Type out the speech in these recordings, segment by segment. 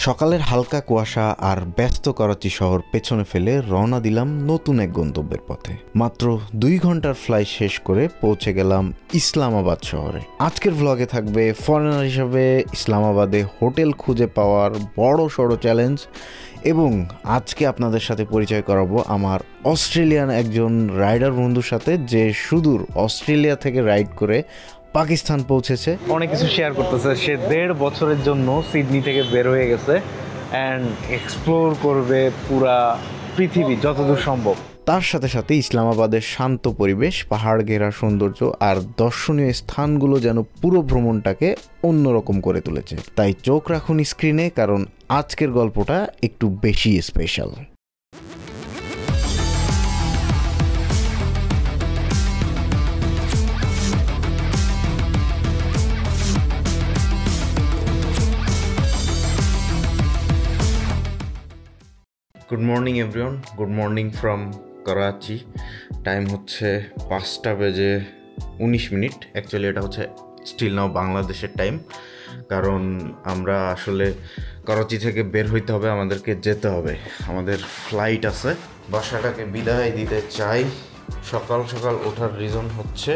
সকালের হালকা কুয়াশা আর ব্যস্ত করাচি শহর পেছনে ফেলে রওনা দিলাম নতুন এক গন্তব্যের পথে। মাত্র 2 ঘন্টার ফ্লাইট শেষ করে পৌঁছে গেলাম ইসলামাবাদ শহরে। আজকের ভ্লগে থাকবে ফরেনার হিসাবে ইসলামাবাদে হোটেল খুঁজে পাওয়ার বড় সড়ো চ্যালেঞ্জ, এবং আজকে আপনাদের সাথে পরিচয় করাবো আমার অস্ট্রেলিয়ান একজন রাইডার বন্ধুর সাথে, যে সুদূর অস্ট্রেলিয়া থেকে রাইড করে পাকিস্তান পৌঁছেছে। অনেক কিছু শেয়ার করতেছে। সে 1.5 বছরের জন্য সিডনি থেকে বের হয়ে গেছে অ্যান্ড এক্সপ্লোর করবে পুরা পৃথিবী যতদূর সম্ভব। তার সাথে সাথে ইসলামাবাদের শান্ত পরিবেশ, পাহাড় ঘেরা সৌন্দর্য আর দর্শনীয় স্থানগুলো যেন পুরো ভ্রমণটাকে অন্যরকম করে তুলেছে। তাই চোখ রাখুন স্ক্রিনে, কারণ আজকের গল্পটা একটু বেশি special. Good morning everyone, good morning from Karachi. Time হচ্ছে 5:19। অ্যাকচুয়ালি এটা হচ্ছে স্টিল নাও বাংলাদেশের টাইম, কারণ আমরা আসলে করাচি থেকে বের হইতে হবে, আমাদেরকে যেতে হবে, আমাদের ফ্লাইট আছে। বাসাটাকে বিদায় দিতে চাই। সকাল সকাল ওঠার রিজন হচ্ছে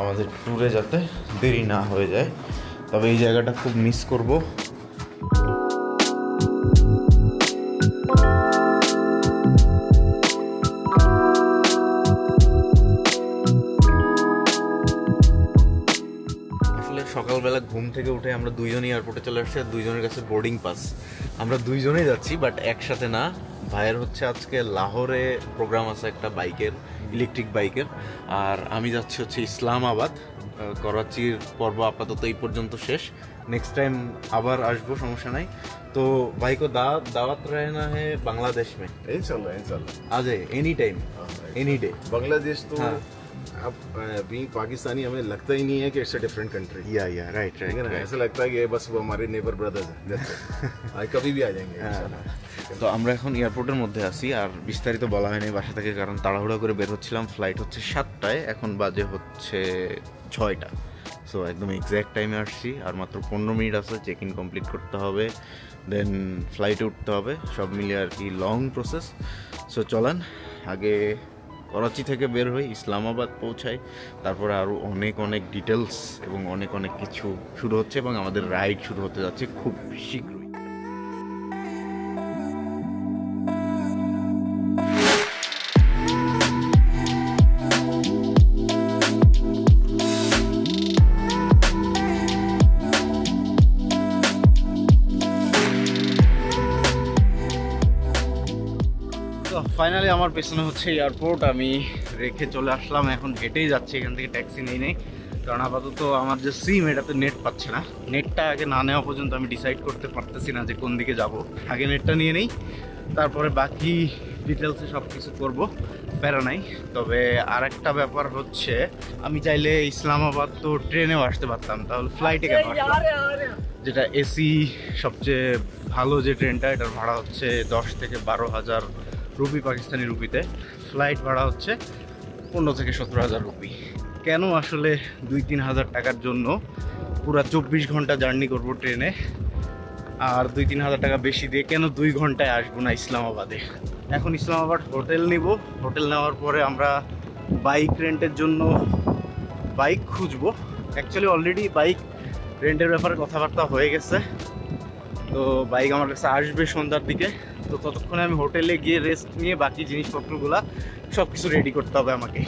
আমাদের ট্যুরে যাতে দেরি না হয়ে যায়। তবে এই জায়গাটা খুব মিস করব। সকালবেলা ঘুম থেকে উঠে আমরা দুইজনই এয়ারপোর্টে চলে আসছি, আর দুইজনের কাছে বোর্ডিং পাস। আমরা দুইজনেই যাচ্ছি, বাট একসাথে না। ভাইয়ের হচ্ছে আজকে লাহোরে প্রোগ্রাম আছে একটা বাইকের, ইলেকট্রিক বাইকের, আর আমি যাচ্ছি হচ্ছে ইসলামাবাদ। করাচির পর্ব আপাতত এই পর্যন্ত শেষ। নেক্সট টাইম আবার আসবো, সমস্যা নাই। তো भाई को दावत रहना है बांग्लादेश में इंशाल्लाह आ जाए any time any day. Bangladesh तो अब बीइंग पाकिस्तानी हमें लगता ही नहीं है कि इट्स अ डिफरेंट कंट्री। या राइट। ऐसा लगता है कि बस वो हमारे नेबर ब्रदर्स हैं, कभी भी आ जाएंगे। তো আমরা এখন এয়ারপোর্টের মধ্যে আছি, আর বিস্তারিত বলা হয়নি বাসা থেকে, কারণ তাড়াহুড়া করে বের হচ্ছিলাম। ফ্লাইট হচ্ছে 7টায়, এখন বাজে হচ্ছে 6টা। সো একদম এক্স্যাক্ট টাইমে আসছি, আর মাত্র 15 মিনিট আছে চেক ইন কমপ্লিট করতে হবে, দেন ফ্লাইটে উঠতে হবে। সব মিলিয়ে আর কি লং প্রসেস। সো চলেন আগে করাচি থেকে বের হই, ইসলামাবাদ পৌঁছাই, তারপরে আরও অনেক ডিটেলস এবং অনেক কিছু শুরু হচ্ছে, এবং আমাদের রাইড শুরু হতে যাচ্ছে খুব শীঘ্রই। ফাইনালি আমার পেছনে হচ্ছে এয়ারপোর্ট, আমি রেখে চলে আসলাম। এখন হেঁটেই যাচ্ছি, এখান থেকে ট্যাক্সি নেই, কারণ আপাতত আমার যে সিম এটাতে নেট পাচ্ছে না। নেটটা আগে না নেওয়া পর্যন্ত আমি ডিসাইড করতে পারতেছি না যে কোন দিকে যাব। আগে নেটটা নিয়ে নেই, তারপরে বাকি ডিটেলসে সব কিছু করবো, প্যারা নাই। তবে আর একটা ব্যাপার হচ্ছে, আমি চাইলে ইসলামাবাদ তো ট্রেনেও আসতে পারতাম, তাহলে ফ্লাইটে কেন আসলাম? যেটা এসি সবচেয়ে ভালো যে ট্রেনটা, এটার ভাড়া হচ্ছে 10 থেকে 12,000 রুপি পাকিস্তানি রুপিতে। ফ্লাইট ভাড়া হচ্ছে 15 থেকে 17,000 রুপি। কেন আসলে 2-3 হাজার টাকার জন্য পুরা 24 ঘন্টা জার্নি করবো ট্রেনে, আর 2-3 হাজার টাকা বেশি দিয়ে কেন 2 ঘন্টায় আসবো না ইসলামাবাদে? এখন ইসলামাবাদ হোটেল নিব। হোটেল নেওয়ার পরে আমরা বাইক রেন্টের জন্য বাইক খুঁজবো। অ্যাকচুয়ালি অলরেডি বাইক রেন্টের ব্যাপারে কথাবার্তা হয়ে গেছে, তো বাইক আমার কাছে আসবে সন্ধ্যার দিকে। তো ততক্ষণে আমি হোটেলে গিয়ে রেস্ট নিয়ে বাকি জিনিসপত্রগুলা সব কিছু রেডি করতে হবে আমাকে।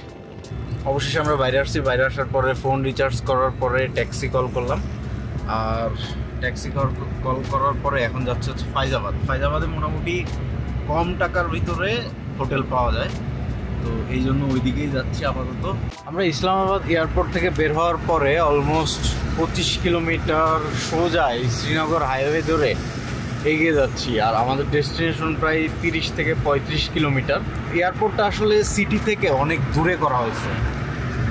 অবশেষে আমরা বাইরে আসছি। বাইরে আসার পরে ফোন রিচার্জ করার পরে ট্যাক্সি কল করলাম, আর ট্যাক্সি কল করার পরে এখন যাচ্ছে হচ্ছে ফাইজাবাদে মোটামুটি কম টাকার ভিতরে হোটেল পাওয়া যায়, তো এই জন্য ওই দিকেই যাচ্ছি আপাতত। আমরা ইসলামাবাদ এয়ারপোর্ট থেকে বের হওয়ার পরে অলমোস্ট 25 কিলোমিটার সোজা শ্রীনগর হাইওয়ে ধরে এগিয়ে যাচ্ছি, আর আমাদের ডেস্টিনেশন প্রায় 30 থেকে 35 কিলোমিটার। এয়ারপোর্টটা আসলে সিটি থেকে অনেক দূরে করা হয়েছে।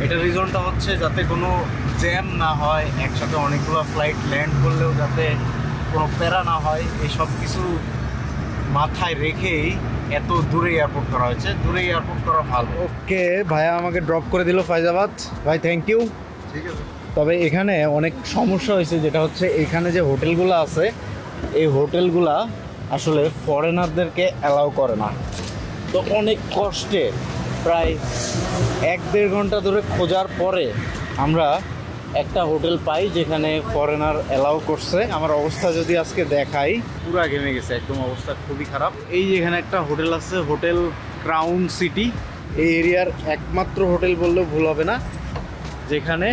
এটার রিজনটা হচ্ছে যাতে কোনো জ্যাম না হয়, একসাথে অনেকগুলো ফ্লাইট ল্যান্ড করলেও যাতে কোনো প্যারা না হয়, এই সব কিছু মাথায় রেখেই এত দূরে এয়ারপোর্ট করা হয়েছে। দূরে এয়ারপোর্ট করা ভালো। ওকে, ভাইয়া আমাকে ড্রপ করে দিল ফাইজাবাদ। ভাই থ্যাংক ইউ। ঠিক আছে। তবে এখানে অনেক সমস্যা হয়েছে, যেটা হচ্ছে এখানে যে হোটেলগুলো আছে এই হোটেলগুলা আসলে ফরেনারদেরকে অ্যালাউ করে না। তো অনেক কষ্টে প্রায় 1-1.5 ঘন্টা ধরে খোঁজার পরে আমরা একটা হোটেল পাই যেখানে ফরেনার অ্যালাউ করছে। আমার অবস্থা যদি আজকে দেখাই, পুরা ঘেমে গেছে, একদম অবস্থা খুবই খারাপ। এই যেখানে একটা হোটেল আছে, হোটেল ক্রাউন সিটি, এই এরিয়ার একমাত্র হোটেল বললেও ভুল হবে না যেখানে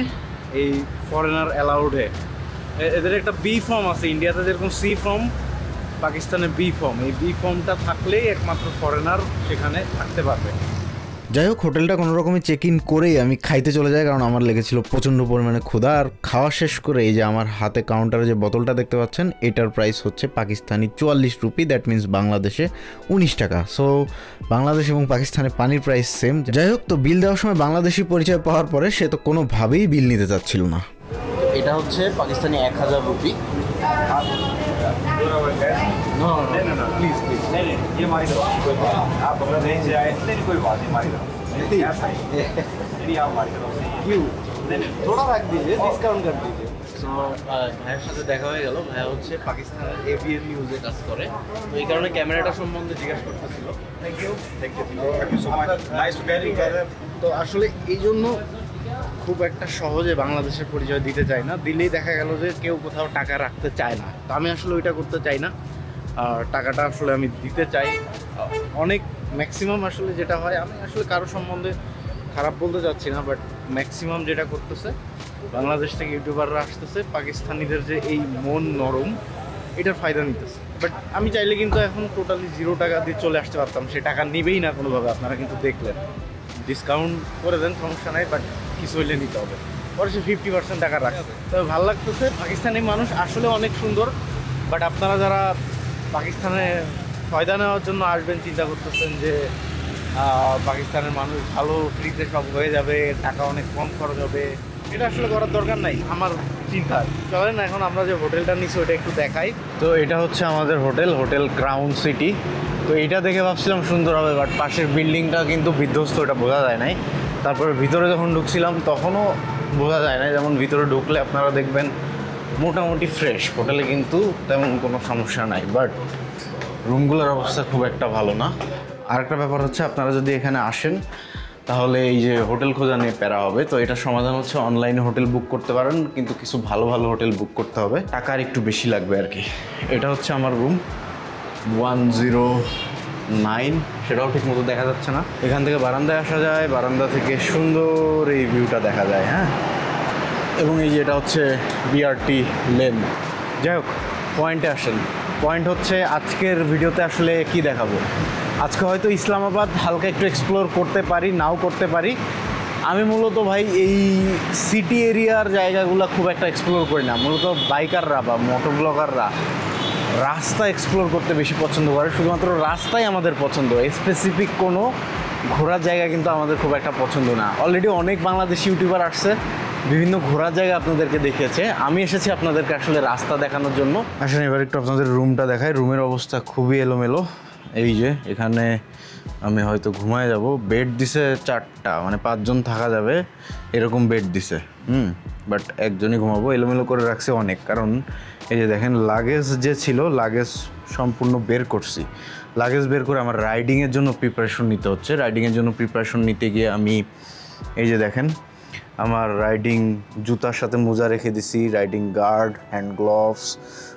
এই ফরেনার অ্যালাউডে। এদের একটা বি ফর্ম আছে, ইন্ডিয়াতে যেরকম সি ফর্ম, পাকিস্তানে বি ফর্ম। এই বি ফর্মটা থাকলেই একমাত্র ফরেনার সেখানে থাকতে পারবে। যাই হোক, হোটেলটা কোনো রকমই চেক ইন করেই আমি খাইতে চলে যাই, কারণ আমার লেগেছিল প্রচণ্ড পরিমাণে ক্ষুধা। আর খাওয়া শেষ করে এই যে আমার হাতে কাউন্টারে যে বোতলটা দেখতে পাচ্ছেন, এটার প্রাইস হচ্ছে পাকিস্তানি 44 রুপি, দ্যাট মিনস বাংলাদেশে 19 টাকা। সো বাংলাদেশ এবং পাকিস্তানে পানির প্রাইস সেম। যাই হোক, তো বিল দেওয়ার সময় বাংলাদেশি পরিচয় পাওয়ার পরে সে তো কোনোভাবেই বিল নিতে চাচ্ছিল না। এটা হচ্ছে পাকিস্তানি 1000 রুপি। No, please. नहीं, ये हमारी तरफ से कोई बात नहीं। आप बांग्लादेश से आए, नहीं कोई बात नहीं, हमारी तरफ से। ऐसा ही नहीं, आप हमारी तरफ से। क्यों? नहीं, थोड़ा रख दीजिए, डिस्काउंट कर दीजिए। তো ভাইয়ের সাথে দেখা হয়ে গেল। ভাইয়া হচ্ছে পাকিস্তানের এবিএন নিউজে কাজ করে, তো এই কারণে ক্যামেরাটা সম্বন্ধে জিজ্ঞাসা করতেছিল। Thank you so much, nice to meet you. তো আসলে এই জন্য খুব একটা সহজে বাংলাদেশের পরিচয় দিতে চাই না, দিলেই দেখা গেল যে কেউ কোথাও টাকা রাখতে চায় না। তো আমি আসলে ওইটা করতে চাই না, আর টাকাটা আসলে আমি দিতে চাই। অনেক ম্যাক্সিমাম আসলে যেটা হয়, আমি আসলে কারো সম্বন্ধে খারাপ বলতে চাচ্ছি না, বাট ম্যাক্সিমাম যেটা করতেছে, বাংলাদেশ থেকে ইউটিউবাররা আসতেছে, পাকিস্তানিদের যে এই মন নরম, এটার ফায়দা নিতেছে। বাট আমি চাইলে কিন্তু এখন টোটালি 0 টাকা দিয়ে চলে আসতে পারতাম, সে টাকা নিবেই না কোনোভাবে। আপনারা কিন্তু দেখলেন, ডিসকাউন্ট করে দেন, সমস্যা নাই, বাট কিছু হইলে নিতে হবে। পরে সে 50% টাকা রাখবে। তবে ভালো লাগতেছে, পাকিস্তানি মানুষ আসলে অনেক সুন্দর। বাট আপনারা যারা পাকিস্তানে ফায়দা নেওয়ার জন্য আসবেন, চিন্তা করতেছেন যে পাকিস্তানের মানুষ ভালো, ফ্রিতে সব হয়ে যাবে, টাকা অনেক কম খরচ হবে, এটা আসলে করার দরকার নাই আমার চিন্তা। চলেন এখন আমরা যে হোটেলটা নিচ্ছি ওটা একটু দেখাই। তো এটা হচ্ছে আমাদের হোটেল, হোটেল ক্রাউন সিটি। তো এইটা দেখে ভাবছিলাম সুন্দর হবে, বাট পাশের বিল্ডিংটা কিন্তু বিধ্বস্ত, এটা বোঝা যায় নাই। তারপরে ভিতরে যখন ঢুকছিলাম তখনও বোঝা যায় না। যেমন ভিতরে ঢুকলে আপনারা দেখবেন মোটামুটি ফ্রেশ, হোটেলে কিন্তু তেমন কোনো সমস্যা নাই, বাট রুমগুলোর অবস্থা খুব একটা ভালো না। আরেকটা ব্যাপার হচ্ছে, আপনারা যদি এখানে আসেন তাহলে এই যে হোটেল খোঁজা নিয়ে প্যারা হবে। তো এটার সমাধান হচ্ছে অনলাইনে হোটেল বুক করতে পারেন, কিন্তু কিছু ভালো ভালো হোটেল বুক করতে হবে, টাকার একটু বেশি লাগবে আর কি। এটা হচ্ছে আমার রুম 109, সেটাও ঠিক মতো দেখা যাচ্ছে না। এখান থেকে বারান্দায় আসা যায়, বারান্দা থেকে সুন্দর এই ভিউটা দেখা যায়। হ্যাঁ, এবং এই যে এটা হচ্ছে বিআরটি লেন। যাই হোক, পয়েন্টে আসেন। পয়েন্ট হচ্ছে আজকের ভিডিওতে আসলে কি দেখাবো। আজকে হয়তো ইসলামাবাদ হালকা একটু এক্সপ্লোর করতে পারি, নাও করতে পারি। আমি মূলত ভাই এই সিটি এরিয়ার জায়গাগুলো খুব একটা এক্সপ্লোর করি না। মূলত বাইকাররা বা মোটর ব্লগাররা রাস্তা এক্সপ্লোর করতে বেশি পছন্দ করে, শুধুমাত্র রাস্তাই আমাদের পছন্দ। স্পেসিফিক কোনো ঘোরার জায়গা কিন্তু আমাদের খুব একটা পছন্দ না। অলরেডি অনেক বাংলাদেশি ইউটিউবার আসছে, বিভিন্ন ঘোরার জায়গা আপনাদেরকে দেখিয়েছে। আমি এসেছি আপনাদেরকে আসলে রাস্তা দেখানোর জন্য। আসলে এবার একটু আপনাদের রুমটা দেখাই। রুমের অবস্থা খুবই এলোমেলো। এই যে এখানে আমি হয়তো ঘুমায় যাব। বেড দিছে 4টা, মানে 5 জন থাকা যাবে এরকম বেড দিছে। বাট একজনই ঘুমাবো। এলোমেলো করে রাখছে অনেক, কারণ এই যে দেখেন লাগেজ যে ছিল, লাগেজ সম্পূর্ণ বের করছি। লাগেজ বের করে আমার রাইডিংয়ের জন্য প্রিপারেশন নিতে হচ্ছে। রাইডিংয়ের জন্য প্রিপারেশন নিতে গিয়ে আমি এই যে দেখেন আমার রাইডিং জুতার সাথে মোজা রেখে দিছি, রাইডিং গার্ড, হ্যান্ড গ্লোভস,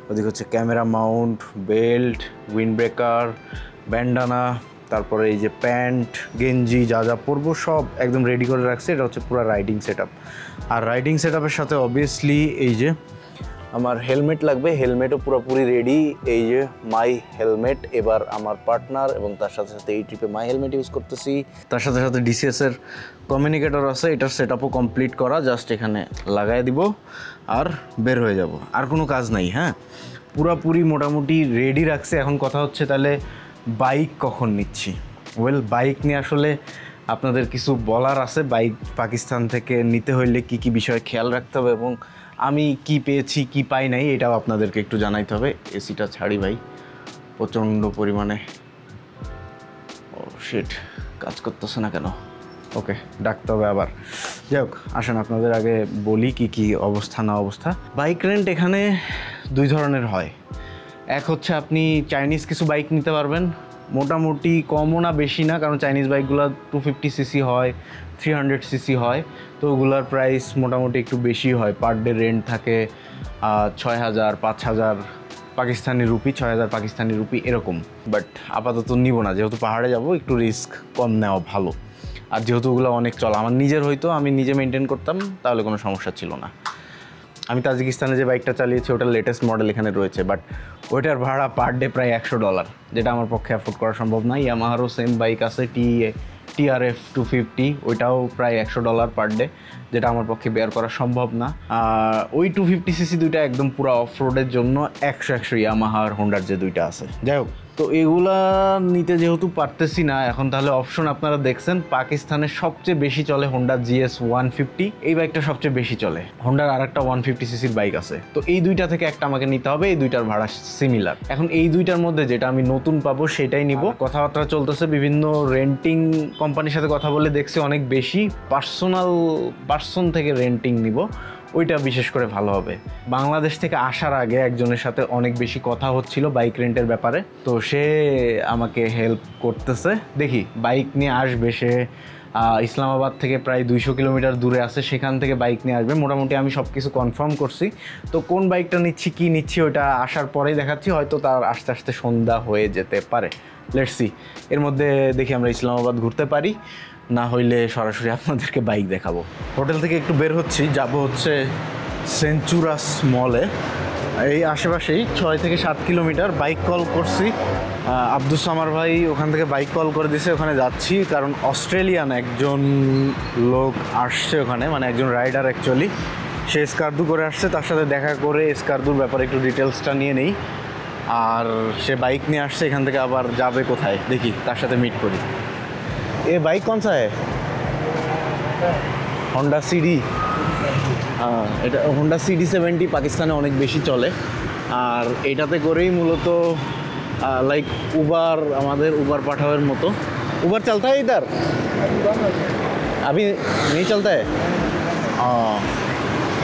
ওদিকে হচ্ছে camera Mount, belt, wind breaker, bandana, তারপরে এই যে প্যান্ট, গেঞ্জি, যা যা পরবো সব একদম রেডি করে রাখছি। এটা হচ্ছে পুরো রাইডিং সেট আপ। আর রাইডিং সেট আপের সাথে অবভিয়াসলি এই যে আমার হেলমেট লাগবে, হেলমেটও পুরোপুরি রেডি। এই যে মাই হেলমেট, এবার আমার পার্টনার এবং তার সাথে সাথে এই ট্রিপে মাই হেলমেট ইউজ করতেছি। তার সাথে সাথে ডিসিএসের কমিউনিকেটর আছে, এটার সেট আপও কমপ্লিট করা, জাস্ট এখানে লাগাই দিব আর বের হয়ে যাব। আর কোনো কাজ নাই। হ্যাঁ, পুরোপুরি মোটামুটি রেডি রাখছে। এখন কথা হচ্ছে তাহলে বাইক কখন নিচ্ছি। বাইক নিয়ে আসলে আপনাদের কিছু বলার আছে। বাইক পাকিস্তান থেকে নিতে হইলে কি কি বিষয়ে খেয়াল রাখতে হবে এবং আমি কি পেয়েছি কি পাই নাই এটাও আপনাদেরকে একটু জানাইতে হবে। এসিটা ছাড়ি ভাই, প্রচণ্ড পরিমাণে শিট কাজ করতেছে না কেন। ওকে, ডাকতে হবে আবার। যাই হোক, আসেন আপনাদের আগে বলি কি কি অবস্থা না অবস্থা। বাইক রেন্ট এখানে 2 ধরনের হয়। এক হচ্ছে আপনি চাইনিজ কিছু বাইক নিতে পারবেন, মোটামুটি কমও না বেশি না, কারণ চাইনিজ বাইকগুলো 250 সিসি হয়, 300 সিসি হয়, তো ওগুলোর প্রাইস মোটামুটি একটু বেশি হয়। পার ডে রেন্ট থাকে 6,000 5,000 পাকিস্তানি রুপি, 6,000 পাকিস্তানি রুপি এরকম। বাট আপাতত নিব না, যেহেতু পাহাড়ে যাব একটু রিস্ক কম নেওয়া ভালো। আর যেহেতু ওগুলো অনেক চলা, আমার নিজের হয়তো আমি নিজে মেনটেন করতাম তাহলে কোনো সমস্যা ছিল না। আমি তাজিকিস্তানে যে বাইকটা চালিয়েছি ওটার লেটেস্ট মডেল এখানে রয়েছে, বাট ওইটার ভাড়া পার ডে প্রায় $100, যেটা আমার পক্ষে অ্যাফোর্ড করা সম্ভব না। ইয়ামাহারও সেম বাইক আছে TRF 250, ওইটাও প্রায় $100 পার ডে, যেটা আমার পক্ষে বেয়ার করা সম্ভব না। ওই 250 সিসি দুইটা একদম পুরো অফ রোডের জন্য 100 ইয়ামাহার হোন্ডার যে দুইটা আছে। যাই হোক, তো এগুলা নিতে যেহেতু পারতেছি না এখন, তাহলে অপশন আপনারা দেখছেন পাকিস্তানের সবচেয়ে বেশি চলে হোন্ডা GS 150, এই বাইকটা সবচেয়ে বেশি চলে। হোন্ডার আর একটা 150 সিসির বাইক আছে, তো এই দুইটা থেকে একটা আমাকে নিতে হবে, এই দুইটার ভাড়া সিমিলার। এখন এই দুইটার মধ্যে যেটা আমি নতুন পাবো সেটাই নিব। কথাবার্তা চলতেছে, বিভিন্ন রেন্টিং কোম্পানির সাথে কথা বলে দেখছি অনেক বেশি পার্সন থেকে রেন্টিং নিব, ওইটা বিশেষ করে ভালো হবে। বাংলাদেশ থেকে আসার আগে একজনের সাথে অনেক বেশি কথা হচ্ছিল বাইক রেন্টের ব্যাপারে, তো সে আমাকে হেল্প করতেছে। দেখি বাইক নিয়ে আসবে সে, ইসলামাবাদ থেকে প্রায় 200 কিলোমিটার দূরে আছে, সেখান থেকে বাইক নিয়ে আসবে। মোটামুটি আমি সব কিছু কনফার্ম করছি, তো কোন বাইকটা নিচ্ছি কি নিচ্ছি ওইটা আসার পরেই দেখাচ্ছি। হয়তো তার আস্তে আস্তে সন্ধ্যা হয়ে যেতে পারে, লেটস সি। এর মধ্যে দেখি আমরা ইসলামাবাদ ঘুরতে পারি, না হইলে সরাসরি আপনাদেরকে বাইক দেখাবো। হোটেল থেকে একটু বের হচ্ছি, যাব হচ্ছে সেঞ্চুরাস মলে, এই আশেপাশেই 6 থেকে 7 কিলোমিটার। বাইক কল করছি, আব্দুস সামার ভাই ওখান থেকে বাইক কল করে দিছে, ওখানে যাচ্ছি। কারণ অস্ট্রেলিয়ান একজন লোক আসছে ওখানে, মানে একজন রাইডার অ্যাকচুয়ালি, সে স্কার্দু করে আসছে, তার সাথে দেখা করে স্কার্দুর ব্যাপারে একটু ডিটেলসটা নিয়ে নেই। আর সে বাইক নিয়ে আসছে, এখান থেকে আবার যাবে কোথায় দেখি, তার সাথে মিট করি। এ বাইক কোন সা হ্যায়? Honda CD. হ্যাঁ, এটা হোন্ডা CD70 পাকিস্তানে অনেক বেশি চলে। আর এটাতে করেই মূলত লাইক উবার, আমাদের উবার পাঠাওয়ের মতো। উবার চলতা হ্যায় ইধার? আভি নেই চলতা হ্যায়?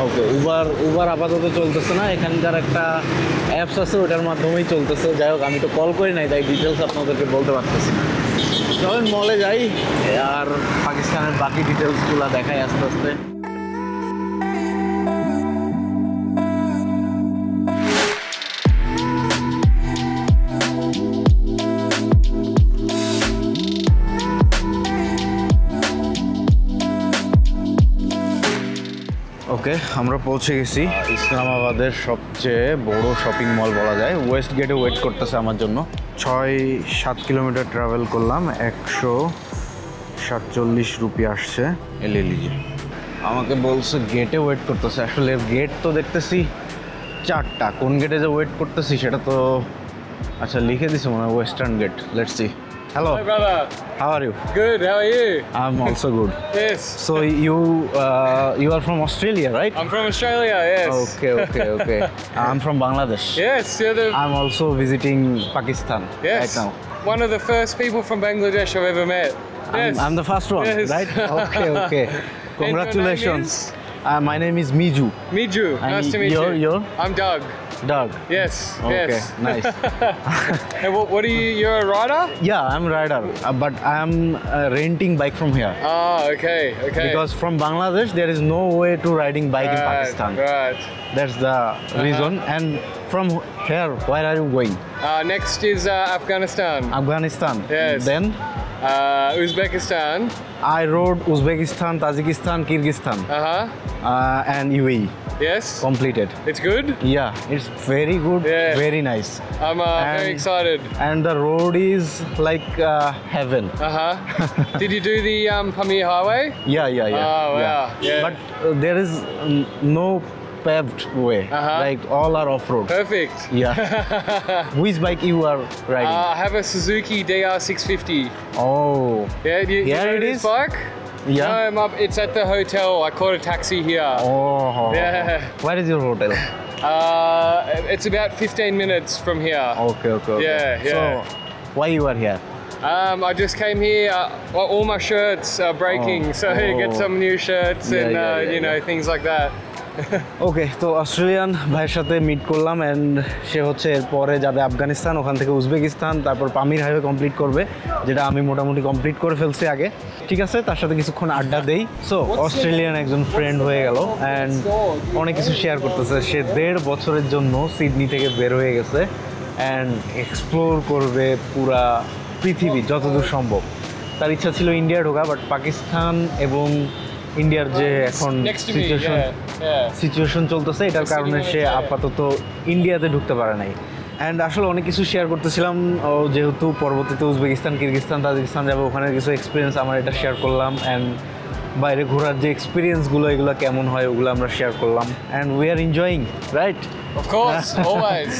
ওকে, উবার আপাতত চলতেছে না, এখানকার একটা অ্যাপস আছে ওটার মাধ্যমেই চলতেছে। যাই হোক, আমি তো কল করি নাই, তাই ডিটেলস আপনাদেরকে বলতে পারতেছি না। চলেন মলে যাই আর পাকিস্তানের বাকি ডিটেলসগুলো দেখাই আস্তে আস্তে। ওকে, আমরা পৌঁছে গেছি ইসলামাবাদের সবচেয়ে বড় শপিং মল বলা যায়। ওয়েস্ট গেটে ওয়েট করতেছে আমার জন্য। 6-7 কিলোমিটার ট্রাভেল করলাম, 147 রুপি আসছে। এলে লিজে আমাকে বলছে গেটে ওয়েট করতেছে, আসলে গেট তো দেখতেছি 4টা, কোন গেটে যে ওয়েট করতেছি সেটা তো আচ্ছা লিখে দিছে মনে হয় western gate. Let's see. Hello. Hi, brother. How are you? Good. How are you? I'm also good. Yes. So you are from Australia, right? I'm from Australia. Yes. Okay. I'm from Bangladesh. Yes. You're the I'm also visiting Pakistan right now. one of the first people from Bangladesh I've ever met. Yes. I'm the first one, Yes. right? Okay. Congratulations. And your name is? My name is Miju. Miju. And Nice to meet you. you're? I'm Doug. Doug. Yes. Okay, Yes. nice. And what are you? You're a rider? Yeah, I'm a rider, but I'm renting bike from here. Ah, okay. Because from Bangladesh there is no way to riding bike in Pakistan. Right. That's the reason. And from here, where are you going? Next is Afghanistan. Afghanistan. Yes. Then Uzbekistan. I rode Uzbekistan, Tajikistan, Kyrgyzstan, and UAE. Yes. Completed. It's good. Yeah, it's very good, Yeah. very nice. I'm very excited. And the road is like heaven. Did you do the Pamir Highway? Yeah. Oh, wow. Yeah. But there is no paved way. Like all are off-road. Perfect. Yeah. Which bike you are riding? I have a Suzuki DR650. Oh. Yeah, you Here know it this is? bike? Yeah. No, it's at the hotel. I caught a taxi here. Oh. Yeah. Where is your hotel? It's about 15 minutes from here. Okay. Yeah. So, why you are here? I just came here. All my shirts are breaking, so Oh. get some new shirts Yeah, and yeah, you know things like that. ওকে, তো Australian ভাইয়ের সাথে meet করলাম and সে হচ্ছে এরপরে যাবে আফগানিস্তান, ওখান থেকে Uzbekistan, তারপর পামির হাইওয়ে কমপ্লিট করবে, যেটা আমি মোটামুটি কমপ্লিট করে ফেলছি আগে। ঠিক আছে, তার সাথে কিছুক্ষণ আড্ডা দেই। সো অস্ট্রেলিয়ান একজন ফ্রেন্ড হয়ে গেল অ্যান্ড অনেক কিছু শেয়ার করতেছে। সে 1.5 বছরের জন্য সিডনি থেকে বের হয়ে গেছে অ্যান্ড এক্সপ্লোর করবে পুরা পৃথিবী যতদূর সম্ভব। তার ইচ্ছা ছিল ইন্ডিয়া ঢোকা, বাট পাকিস্তান এবং ইন্ডিয়ার যে এখন Next to me, yeah. Situation চলতেছে, এটার কারণে সে আপাতত ইন্ডিয়াতে ঢুকতে পারে নাই। অ্যান্ড আসলে অনেক কিছু শেয়ার করতেছিলাম, ও যেহেতু পরবর্তীতে উজবেকিস্তান, কিরগিস্তান, তাজিকিস্তান যাবে, ওখানে কিছু এক্সপিরিয়েন্স আমার এটা শেয়ার করলাম। অ্যান্ড বাইরে ঘোরার যে এক্সপিরিয়েন্সগুলো এগুলো কেমন হয় ওগুলো আমরা শেয়ার করলাম। And we are enjoying, right? Of course, always.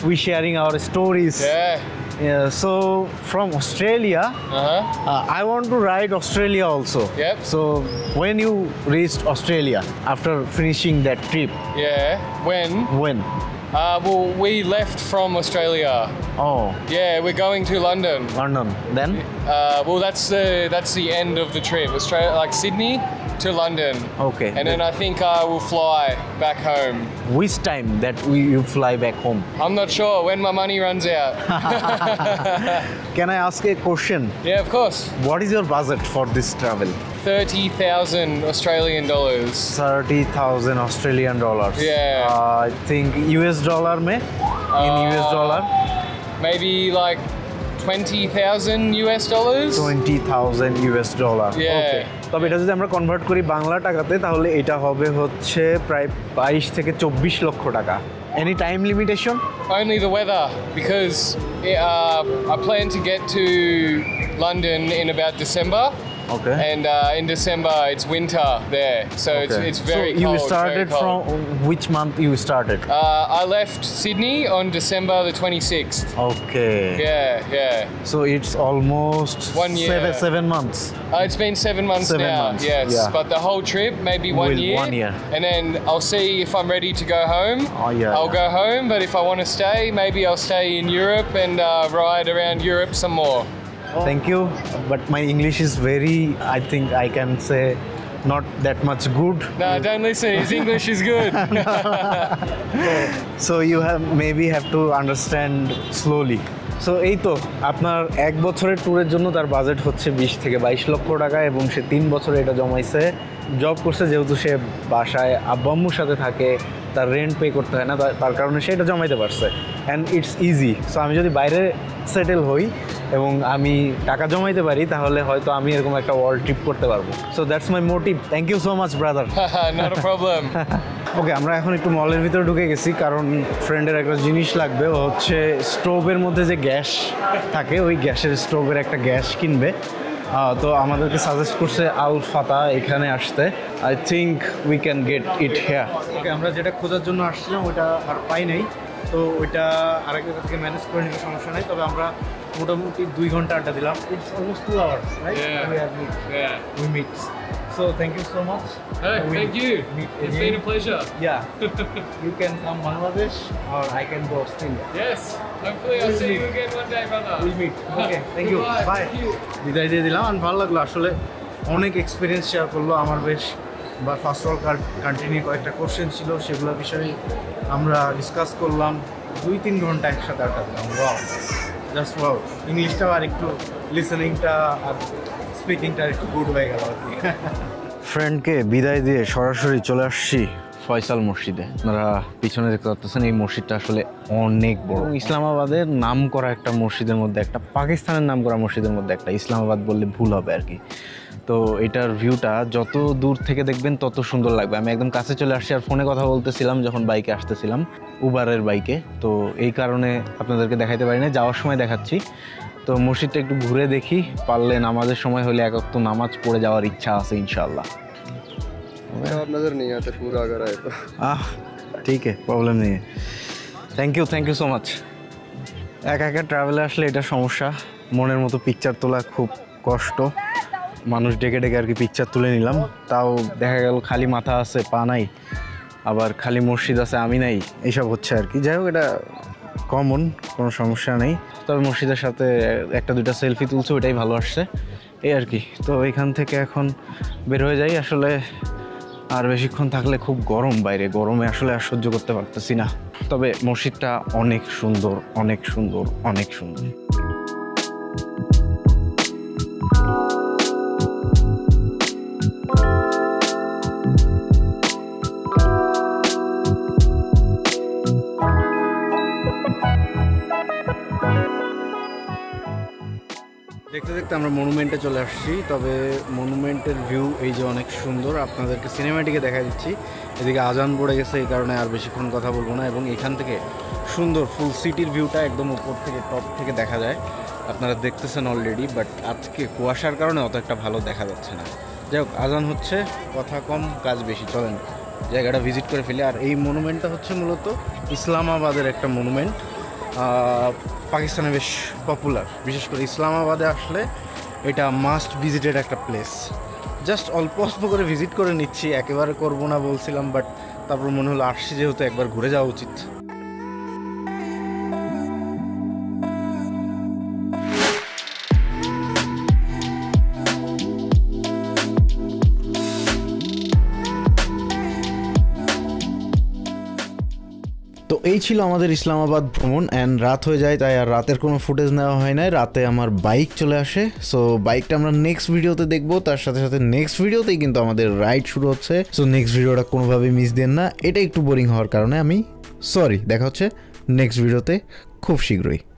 we sharing our stories. Yeah, so from Australia, I want to ride Australia also. Yep. So when you reached Australia after finishing that trip, Yeah. When? when? Well, we left from Australia. Oh, Yeah, we're going to London. London. Then? Well, that's the end of the trip. Australia, like Sydney to London. Okay. And then I think I will fly back home. Which time that you fly back home? I'm not sure when my money runs out. Can I ask a question? Yeah, of course. What is your budget for this travel? 30,000 Australian dollars. 30,000 Australian dollars. Yeah. I think US dollar mein? In US dollar? Maybe like 20,000 US dollars. 20,000 US dollar. Yeah. Okay. তবে এটা যদি আমরা convert করি বাংলা টাকাতে, তাহলে এটা হবে হচ্ছে প্রায় 22 থেকে 24 লক্ষ টাকা। Any time limitation? Only the weather, because I plan to get to London in about December. Okay. And in December it's winter there, so it's very so you cold. started very cold. from which month you started? I left Sydney on December the 26th. Okay. Yeah. So it's almost 1 year. seven months. It's been 7 months 7 now. months, Yes, yeah. but the whole trip maybe 1 year. 1 year. And then I'll see if I'm ready to go home. Oh, yeah, I'll go home, but if I want to stay, maybe I'll stay in Europe and ride around Europe some more. Thank you. But my English is very, I think I can say, not that much good. No, don't listen. His English is good. So you maybe have to understand slowly. So এই তো আপনার 1 বছরের ট্যুরের জন্য তার budget হচ্ছে 20 থেকে 22 লক্ষ টাকা, এবং সে 3 বছরে এটা জমাইছে। জব করছে যেহেতু, সে বাসায় আব্বু আম্মুর সাথে থাকে, তার রেন্ট পে করতে হয় না, তার কারণে সে এটা জমাইতে পারছে। And it's easy. সো আমি যদি বাইরে সেটেল হই এবং আমি টাকা জমাইতে পারি, তাহলে হয়তো আমি এরকম একটা ওয়ার্ল্ড ট্রিপ করতে পারবো। So that's my motive. Thank you so much brother. Not a problem. Okay, আমরা এখন একটু মলের ভিতরে ঢুকে গেছি, কারণ ফ্রেন্ডের একটা জিনিস লাগবে। ও হচ্ছে স্টোভের মধ্যে যে গ্যাস থাকে, ওই গ্যাসের স্টোভের একটা গ্যাস কিনবে। তো আমাদেরকে সাজেস্ট করছে আল ফাতা এখানে আসতে। I think we can get it here. Okay, আমরা যেটা খোঁজার জন্য আসছিলাম ওইটা আর পাই নাই, তো ওইটা আরেকটা থেকে ম্যানেজ করে নিতে সমস্যা নেই। তবে আমরা মোটামুটি 2 ঘন্টা আড্ডা দিলাম। It's almost 2 hours, right? Yeah. We meet. So thank you so much. Hey, We thank you. meet It's again. been a pleasure. Yeah. You can come Bangladesh or I can go Australia. Yes. Hopefully I'll see you again one day, brother. We'll meet. Okay, thank you. Goodbye. Bye. Thank you. বিদায় দিয়ে দিলাম। আর ভালো লাগলো আসলে, অনেক experience share করলো আমার বেশ। বা ফার্স্ট অল কন্টিনিউ কয়েকটা কোশ্চেন ছিল, সেগুলোর বিষয়ে আমরা ডিসকাস করলাম। 2-3 ঘন্টা একসাথে আড্ডা দিলাম। Wow, just wow. ইংলিশটাও আর একটু লিসেনিংটা আর স্পিকিংটা একটু গুড হয়ে গেল আর কি। ফ্রেন্ডকে বিদায় দিয়ে সরাসরি চলে আসছি ফয়সাল মসজিদে। আপনারা পিছনে দেখতে পাচ্ছেন, এই মসজিদটা আসলে অনেক বড়। ইসলামাবাদের নাম করা একটা মসজিদের মধ্যে একটা, পাকিস্তানের নাম করা মসজিদের মধ্যে একটা, ইসলামাবাদ বললে ভুল হবে আর কি। তো এটার ভিউটা যত দূর থেকে দেখবেন তত সুন্দর লাগবে। আমি একদম কাছে চলে আসছি, আর ফোনে কথা বলতেছিলাম যখন বাইকে আসতেছিলাম, উবারের বাইকে। তো এই কারণে আপনাদেরকে দেখাইতে পারি না, যাওয়ার সময় দেখাচ্ছি। তো মসজিদটা একটু ঘুরে দেখি, পারলে নামাজের সময় হলে এক ওয়াক্ত নামাজ পড়ে যাওয়ার ইচ্ছা আছে ইনশাআল্লাহ। नजर नहीं आता पूरा अगर आए तो ঠিক আছে, প্রবলেম নেই। Thank you so much. একা একা ট্রাভেলে আসলে এটা সমস্যা, মনের মতো পিকচার তোলা খুব কষ্ট। মানুষ ডেকে ডেকে আর কি পিকচার তুলে নিলাম, তাও দেখা গেল খালি মাথা আছে পা নাই, আবার খালি মসজিদ আছে আমি নাই, এইসব হচ্ছে আর কি। যাই হোক, এটা কমন, কোনো সমস্যা নেই। তবে মসজিদের সাথে 1-2টা সেলফি তুলছে, ওইটাই ভালো আসছে এই আর কি। তো এখান থেকে এখন বের হয়ে যাই। আসলে আর বেশিক্ষণ থাকলে খুব গরম, বাইরে গরমে আসলে আর সহ্য করতে পারতেছি না। তবে মসজিদটা অনেক সুন্দর, অনেক সুন্দর, অনেক সুন্দর। দেখতে দেখতে আমরা মনুমেন্টে চলে আসছি। তবে মনুমেন্টের ভিউ এই যে অনেক সুন্দর, আপনাদেরকে সিনেমাটিকে দেখা দিচ্ছি। এদিকে আজান পড়ে গেছে, এই কারণে আর বেশিক্ষণ কথা বলবো না। এবং এখান থেকে সুন্দর ফুল সিটির ভিউটা একদম উপর থেকে, টপ থেকে দেখা যায়। আপনারা দেখতেছেন অলরেডি, বাট আজকে কুয়াশার কারণে অত একটা ভালো দেখা যাচ্ছে না। যাই হোক, আজান হচ্ছে, কথা কম কাজ বেশি, চলেন জায়গাটা ভিজিট করে ফেলি। আর এই মনুমেন্টটা হচ্ছে মূলত ইসলামাবাদের একটা মনুমেন্ট, পাকিস্তানে বেশ পপুলার। বিশেষ করে ইসলামাবাদে আসলে এটা মাস্ট ভিজিটেড একটা প্লেস। জাস্ট অল্প অল্প করে ভিজিট করে নিচ্ছি, একেবারে করবো না বলছিলাম, বাট তারপর মনে হলো আসছি যেহেতু একবার ঘুরে যাওয়া উচিত। তো এই ছিল আমাদের ইসলামাবাদ ভ্রমণ। অ্যান্ড রাত হয়ে যায়, তাই আর রাতের কোনো ফুটেজ নেওয়া হয় নাই। রাতে আমার বাইক চলে আসে, সো বাইকটা আমরা নেক্সট ভিডিওতে দেখবো। তার সাথে সাথে নেক্সট ভিডিওতেই কিন্তু আমাদের রাইড শুরু হচ্ছে। সো নেক্সট ভিডিওটা কোনোভাবেই মিস দেন না, এটা একটু বোরিং হওয়ার কারণে আমি সরি। দেখা হচ্ছে নেক্সট ভিডিওতে খুব শীঘ্রই।